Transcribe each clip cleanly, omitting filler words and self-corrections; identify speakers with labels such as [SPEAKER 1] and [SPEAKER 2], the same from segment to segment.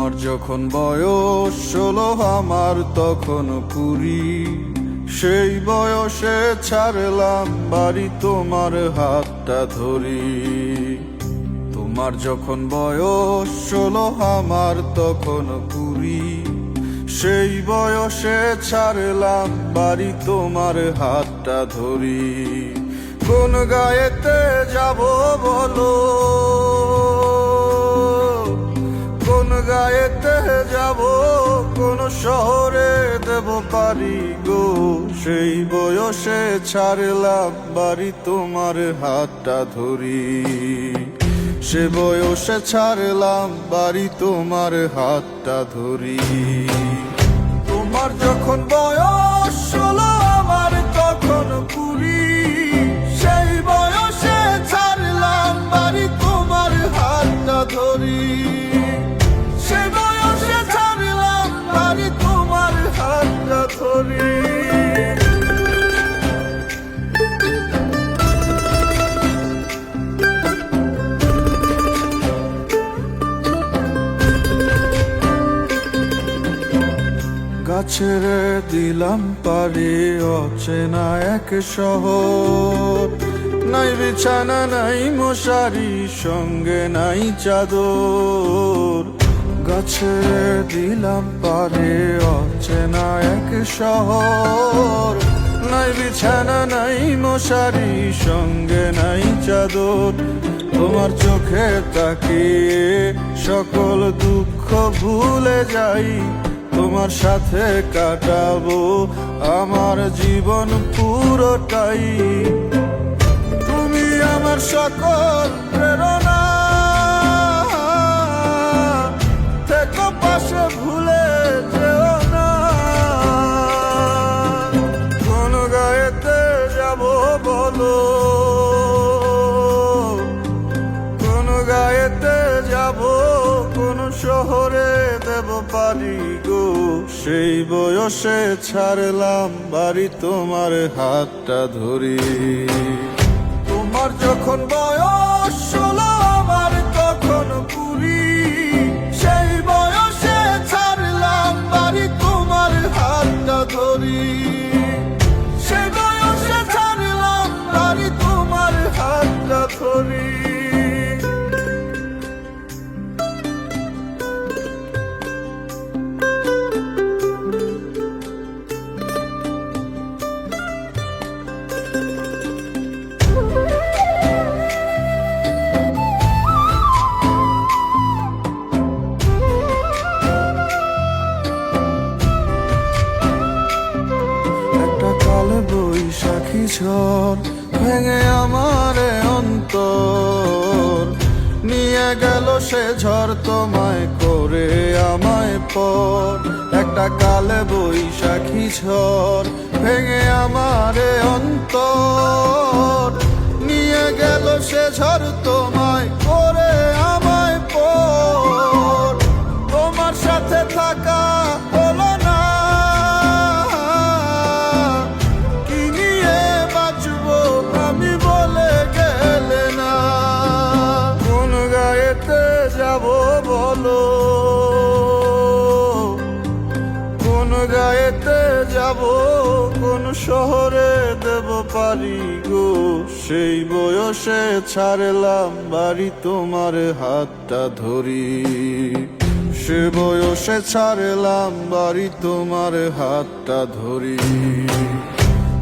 [SPEAKER 1] তোমার যখন বয়স 16, আমার তখন 20। সেই বয়সে ছাড়লাম বাড়ি, তোমার হাতটা ধরি। তোমার যখন বয়স 16, আমার তখন 20। সেই বয়সে ছাড়লাম বাড়ি, তোমার হাতটা ধরি। কোন গায়েতে যাব বলো, কোন গায়েতে যাব, কোন শহরে দেব পারি গো। সেই বয়সে ছাড়লাম বাড়ি, তোমার হাতটা ধরি। সে বয়সে ছাড়লাম বাড়ি, তোমার হাতটা ধরি। তোমার যখন বয়স 16, আমার তখন 20। সেই বয়সে ছাড়লাম বাড়ি, তোমার হাতটা ধরি। সে বয়সে ছাড়লাম বাড়ি, তোমার হাতটা ধরি। গাছের দিলাম পারে অচেনা এক শহর। নাই বিছানা, নাই মশারি, সঙ্গে নাই চাদর। গাছের দিলাম পারে অচেনা এক শহর। নাই বিছানা, নাই মশারি, সঙ্গে নাই চাদর। তোমার চোখে তাকিয়ে সকল দুঃখ ভুলে যাই। তোমার সাথে কাটাবো আমার জীবন পুরোটাই। তুমি আমার সকল প্রেরণা, থেকো পাশে, ভুলে যেও না। কোন গায়েতে যাব বলো, কোন গায়েতে যাব, কোন শহরে দেব পারি গো। সেই বয়সে ছাড়লাম বাড়ি, তোমার হাতটা ধরি। তোমার যখন বয়স 16, আমার তখন 20। সেই বয়সে ছাড়লাম বাড়ি, তোমার হাতটা ধরি। সেই বয়সে ছাড়লাম বাড়ি, তোমার হাতটা ধরি। বৈশাখী ঝড় ভেঙে আমারে অন্তর, নিয়ে গেল সে ঝড় তোমায় করে আমায় পর। একটা কালে বৈশাখী ঝড় ভেঙে আমারে অন্তর, নিয়ে গেল সে ঝড় তোমায় করে আমায় পর। তোমার সাথে থাকা হলো না, যাব বলো, কোন গায়েতে যাব, কোন শহরে দেব পারি গো। সেই বয়সে ছাড়লাম বাড়ি, তোমার হাতটা ধরি। সে বয়সে ছাড়লাম বাড়ি, তোমার হাতটা ধরি।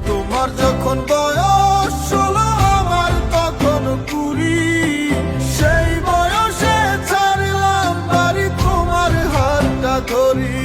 [SPEAKER 1] তোমার যখন বয়স 16, আমার তখন 20। সেই বয়সে ছাড়লাম বাড়ি, তোমার হাতটা ধরি।